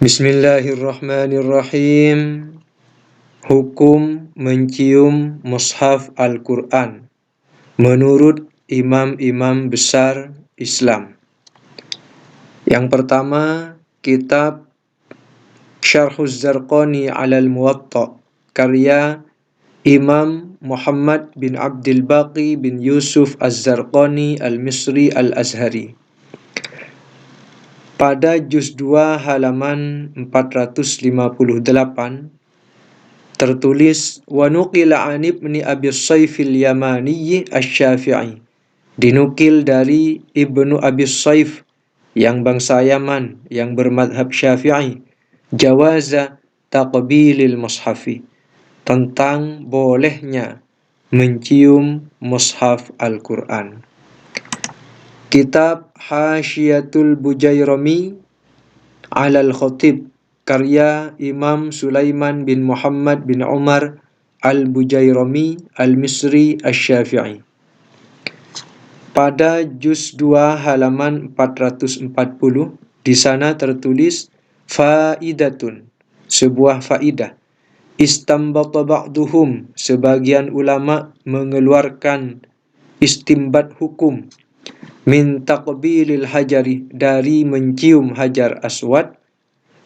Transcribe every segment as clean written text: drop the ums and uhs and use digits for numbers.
Bismillahirrahmanirrahim. Hukum mencium mushaf Al-Quran menurut imam-imam besar Islam. Yang pertama, kitab Syarhuz Zarqani 'alal Muwatta karya Imam Muhammad bin Abdul Baqi bin Yusuf Az-Zarqani Al-Misri Al-Azhari. Pada juz 2 halaman 458 tertulis wa nuqila an ibni Abi Saif al-Yamani asy-Syafi'i. Dinukil dari Ibnu Abi Saif yang bangsa Yaman yang bermadhab Syafi'i, jawaza taqbilil mushafi, tentang bolehnya mencium mushaf Al-Quran. Kitab Hasyiatul Bujairami 'alal Khatib karya Imam Sulaiman bin Muhammad bin Umar Al-Bujairami Al-Misri Asy-Syafi'i. Pada juz 2 halaman 440 di sana tertulis faidatun, sebuah faidah. Istambata ba'duhum, sebagian ulama mengeluarkan istimbat hukum, min taqbilil hajari, dari mencium hajar aswad,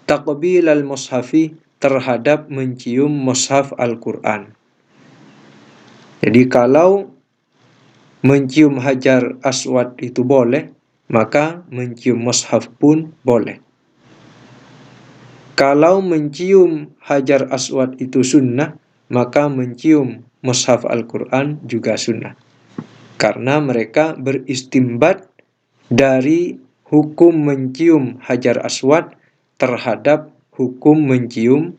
taqbilal mushafi, terhadap mencium mushaf Al-Quran. Jadi kalau mencium hajar aswad itu boleh, maka mencium mushaf pun boleh. Kalau mencium hajar aswad itu sunnah, maka mencium mushaf Al-Quran juga sunnah. Karena mereka beristimbat dari hukum mencium hajar aswad terhadap hukum mencium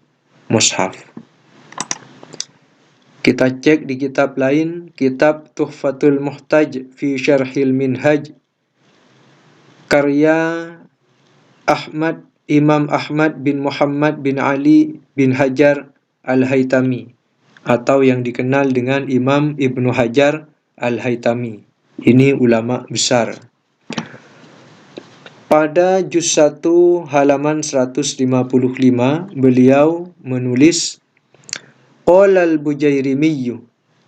mushaf. Kita cek di kitab lain, kitab Tuhfatul Muhtaj fi Syarhil Minhaj karya Imam Ahmad bin Muhammad bin Ali bin Hajar Al-Haytami, atau yang dikenal dengan Imam Ibnu Hajar Al-Haytami. Ini ulama besar. Pada juz 1 halaman 155 beliau menulis qala al-Bujairimi,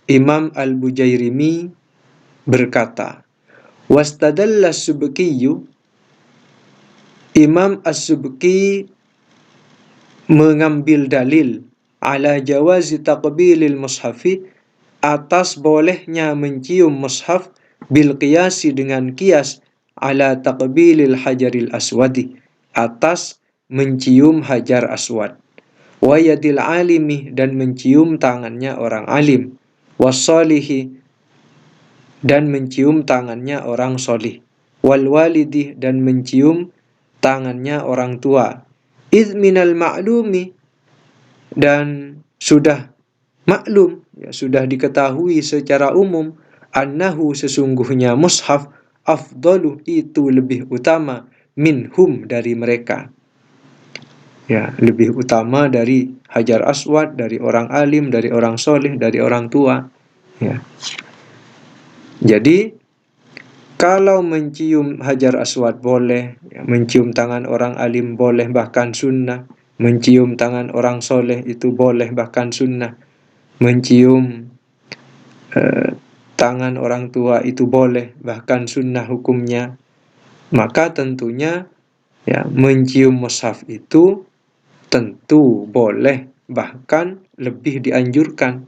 Imam Al-Bujairimi berkata, wastadalla as-Subki, Imam As-Subki mengambil dalil ala jawazi taqbilil mushafi, atas bolehnya mencium mushaf, bil qiyasi, dengan qiyas, ala taqbilil hajaril aswadi, atas mencium hajar aswad, wa yadil alimi, dan mencium tangannya orang alim, wassalihi, dan mencium tangannya orang solih, wal walidi, dan mencium tangannya orang tua, idh minal ma'lumi, dan sudah maklum, sudah diketahui secara umum, annahu, sesungguhnya mushaf, afdalu, itu lebih utama, minhum, dari mereka. Lebih utama dari hajar aswad, dari orang alim, dari orang soleh, dari orang tua. Jadi kalau mencium hajar aswad boleh, mencium tangan orang alim boleh, bahkan sunnah. Mencium tangan orang soleh itu boleh, bahkan sunnah. Mencium tangan orang tua itu boleh, bahkan sunnah hukumnya. Maka tentunya mencium mushaf itu tentu boleh, bahkan lebih dianjurkan.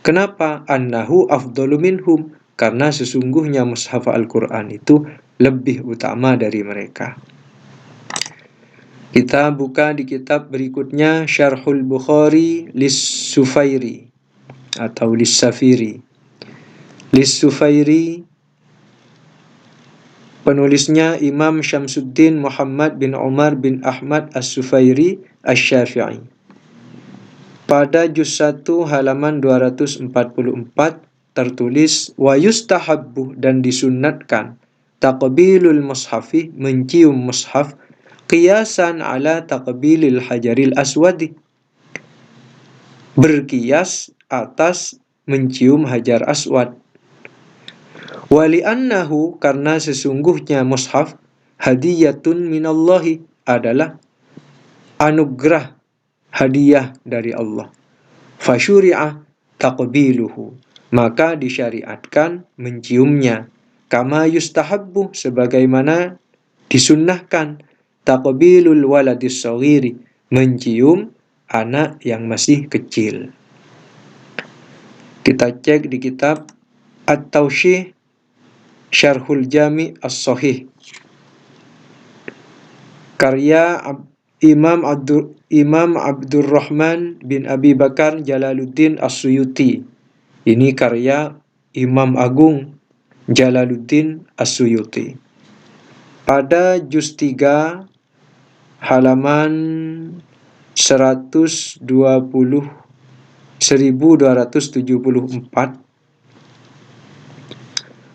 Kenapa? Annahu afdalu minhum, karena sesungguhnya mushaf Al-Quran itu lebih utama dari mereka. Kita buka di kitab berikutnya, Syarhul Bukhari Lis-Sufairi atau Lis-Safiri. Lis-Sufairi, penulisnya Imam Syamsuddin Muhammad bin Umar bin Ahmad As-Sufairi Asy-Syafi'i. Pada juz 1 halaman 244 tertulis wa yustahabbu, dan disunnatkan, taqbilul mushafi, mencium mushaf, qiyasan ala taqbilil hajaril aswadi, berkias atas mencium hajar aswad. Wali annahu, karena sesungguhnya mushaf, hadiyatun minallahi, adalah anugerah, hadiah dari Allah. Fasyuri'a taqbiluhu, maka disyariatkan menciumnya. Kama yustahabbu, sebagaimana disunnahkan, taqbilul waladis shaghiri, mencium anak yang masih kecil. Kita cek di kitab At-Tawshih Syarhul Jami' As-Shahih, karya Imam Abdurrahman bin Abi Bakar Jalaluddin As-Suyuti. Ini karya Imam Agung Jalaluddin As-Suyuti. Pada juz 3 halaman 1274,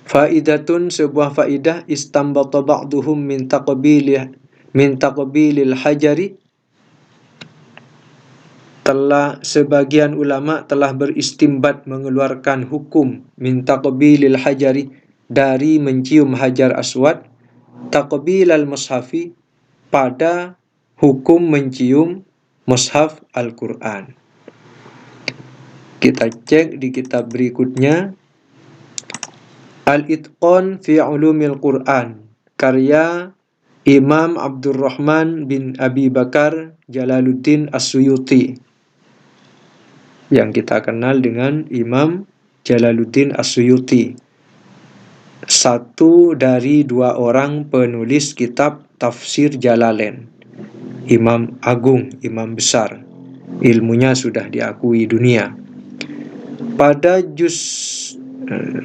faidatun, sebuah faidah, istambata ba'duhum min taqbilil hajari, telah sebagian ulama telah beristimbat mengeluarkan hukum min taqbilil hajari, dari mencium hajar aswad, taqbilal mushafi, pada hukum mencium mushaf Al-Quran. Kita cek di kitab berikutnya, Al-Itqan fi Ulumil Quran, karya Imam Abdurrahman bin Abi Bakar Jalaluddin As-Suyuti, yang kita kenal dengan Imam Jalaluddin As-Suyuti, satu dari dua orang penulis kitab tafsir Jalalain, Imam Agung, Imam besar, ilmunya sudah diakui dunia. Pada juz 4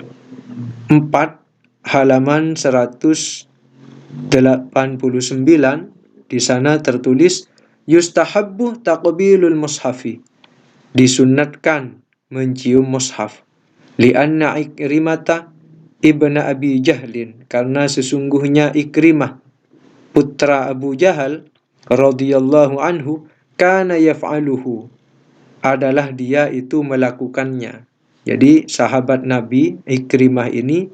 halaman 189, di sana tertulis yustahabbu taqbilul mushafi, disunnatkan mencium mushaf, lianna Ikrimata ibna Abi Jahlin, karena sesungguhnya Ikrimah putra Abu Jahal radhiyallahu anhu, kana yaf'aluhu, adalah dia itu melakukannya. Jadi sahabat Nabi Ikrimah ini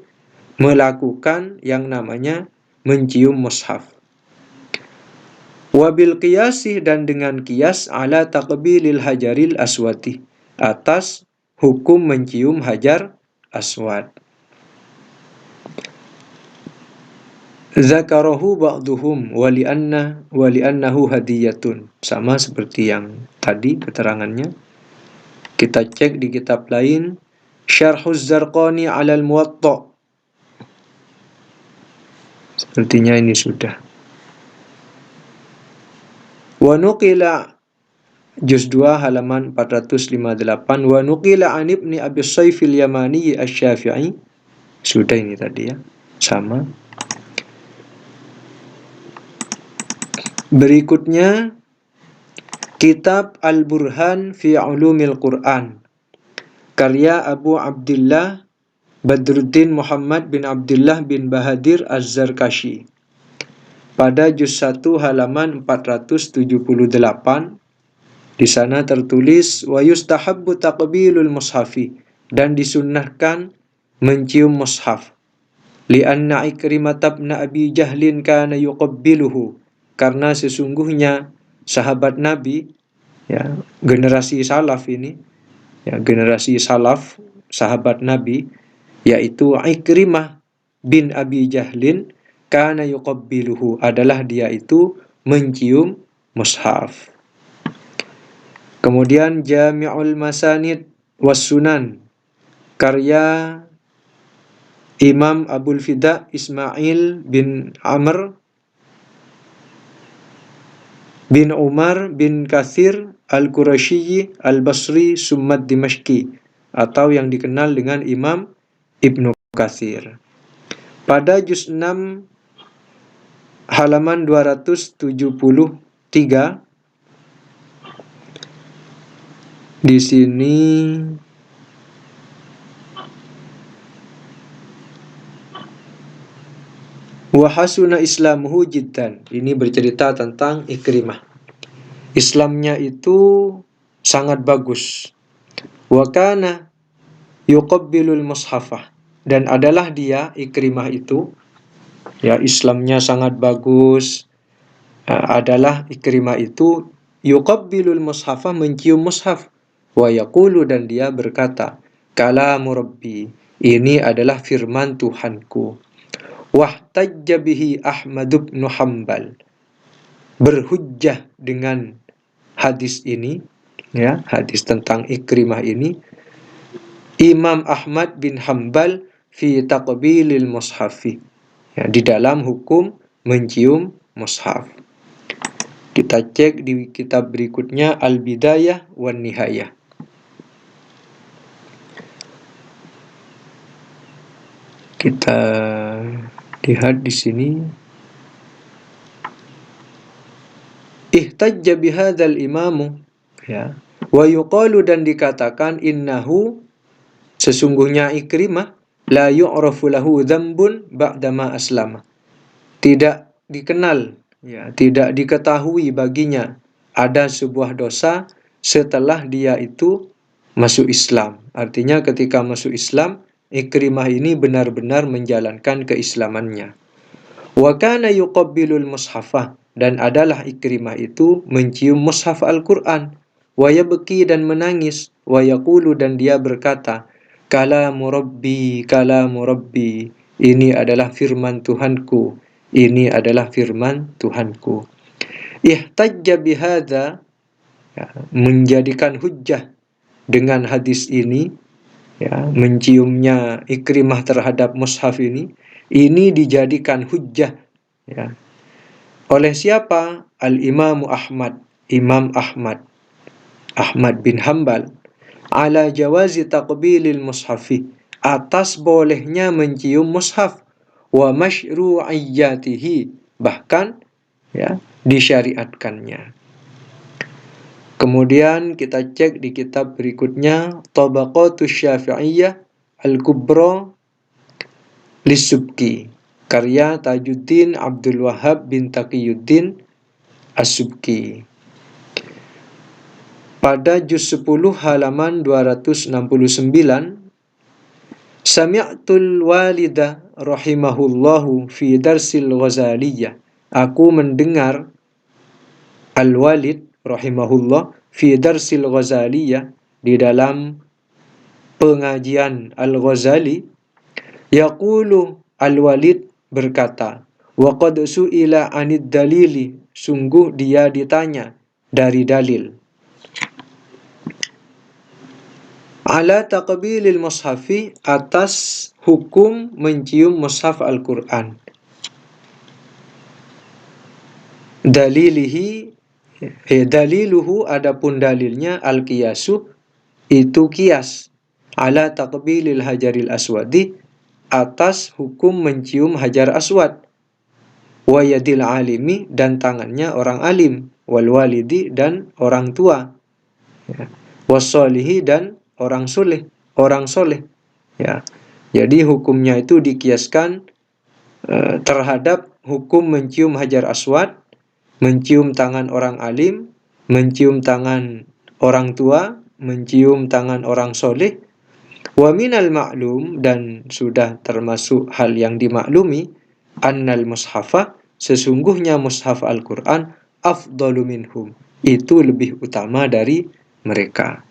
melakukan yang namanya mencium mushaf. Wabil qiyasi, dan dengan qiyas, ala taqbilil hajaril aswati, atas hukum mencium hajar aswad. Zakarahu ba'duhum wali'annahu hadiyatun, sama seperti yang tadi keterangannya. Kita cek di kitab lain, Syarhuz Zarqani 'alal Muwatta'. Sepertinya ini sudah. Wa nuqila, juz 2 halaman 458, wa nuqila an ibni Abi Saifil Yamani Asy-Syafi'i. Sudah ini tadi ya, sama. Berikutnya kitab Al-Burhan fi Ulumil Quran, karya Abu Abdullah Badruddin Muhammad bin Abdullah bin Bahadir Az-Zarkashi, pada juz 1 halaman 478. Di sana tertulis wa yustahabbu taqbilul mushafi, dan disunnahkan mencium mushaf, lianna Ikrimah ibn Abi Jahlin kana yuqabbiluhu, karena sesungguhnya sahabat Nabi, ya, generasi salaf ini, ya, generasi salaf sahabat Nabi, yaitu Ikrimah bin Abi Jahlin, kana yuqabbiluhu, adalah dia itu mencium mushaf. Kemudian Jami'ul Masanid was Sunan, karya Imam Abul Fida Ismail bin Amr bin Umar bin Kathir Al-Qurasyi Al-Basri Summat Dimashqi, atau yang dikenal dengan Imam Ibnu Kathir, pada juz 6 halaman 273. Di sini wa hasuna islamuhu jiddan, ini bercerita tentang Ikrimah. Islamnya itu sangat bagus. Wa kana yuqabbilul mushafah, dan adalah dia Ikrimah itu, ya, Islamnya sangat bagus, adalah Ikrimah itu yuqabbilul mushafa, mencium mushaf, wa yaqulu, dan dia berkata, kalamu rabbi, ini adalah firman Tuhanku. Wahtajja bihi Ahmad bin Hanbal, berhujjah dengan hadis ini, ya, hadis tentang Ikrimah ini, Imam Ahmad bin Hanbal fi taqbilil mushafi, ya, di dalam hukum mencium mushaf. Kita cek di kitab berikutnya, Al-Bidayah wan Nihayah. Kita lihat di sini, ihtajja bihadzal imamu, ya, wa yuqalu, dan dikatakan, innahu, sesungguhnya Ikrimah, la yu'rafu lahu dzambun ba'dama aslama, tidak dikenal, ya, tidak diketahui baginya ada sebuah dosa setelah dia itu masuk Islam. Artinya ketika masuk Islam, Ikrimah ini benar-benar menjalankan keislamannya. Wa kana yuqabbilul mushafah, dan adalah Ikrimah itu mencium mushaf Al-Quran. Wa yabki, dan menangis. Wa yaqulu, dan dia berkata, kalamu rabbi, kalamu rabbi, ini adalah firman Tuhanku, ini adalah firman Tuhanku. Ihtajja bihadza, ya, menjadikan hujjah dengan hadis ini, ya, menciumnya Ikrimah terhadap mushaf ini dijadikan hujjah, ya, oleh siapa? Al-Imamu Ahmad, Imam Ahmad bin Hanbal, ala jawazi taqbilil mushafi, atas bolehnya mencium mushaf, wa masyru'iyyatihi, bahkan, ya, disyariatkannya. Kemudian kita cek di kitab berikutnya, Tabaqatus Syafi'iyah Al-Kubra Lis-Subki, karya Tajuddin Abdul Wahhab bin Taqiyuddin As-Subki, pada juz 10 halaman 269. Sami'tul walida rahimahullahu fi darsil Ghazaliyah, aku mendengar Al-Walid rahimahullah fi darsil Ghazaliyah, di dalam pengajian Al-Ghazali, yaqulu, Al-Walid berkata, wa qad su'ila anid dalili, sungguh dia ditanya dari dalil, ala taqbilil mushafi, atas hukum mencium mushaf Al-Quran. Daliluhu, adapun dalilnya, al-qiyasu, itu qiyas, ala taqbilil hajaril aswadi, atas hukum mencium hajar aswad, wa yadil alimi, dan tangannya orang alim, wal walidi, dan orang tua, ya, wassolihi, dan orang soleh, ya. Jadi hukumnya itu dikiaskan terhadap hukum mencium hajar aswad, mencium tangan orang alim, mencium tangan orang tua, mencium tangan orang soleh. Wa minal ma'lum, dan sudah termasuk hal yang dimaklumi, annal mushafa, sesungguhnya mushaf Al-Quran, afdalu minhum, itu lebih utama dari mereka.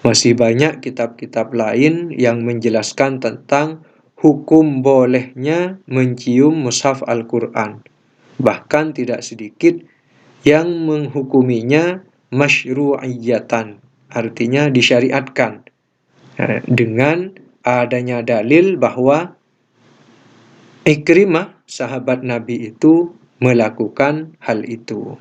Masih banyak kitab-kitab lain yang menjelaskan tentang hukum bolehnya mencium mushaf Al-Quran. Bahkan tidak sedikit yang menghukuminya masyru'iyatan, artinya disyariatkan, dengan adanya dalil bahwa Ikrimah, sahabat Nabi itu, melakukan hal itu.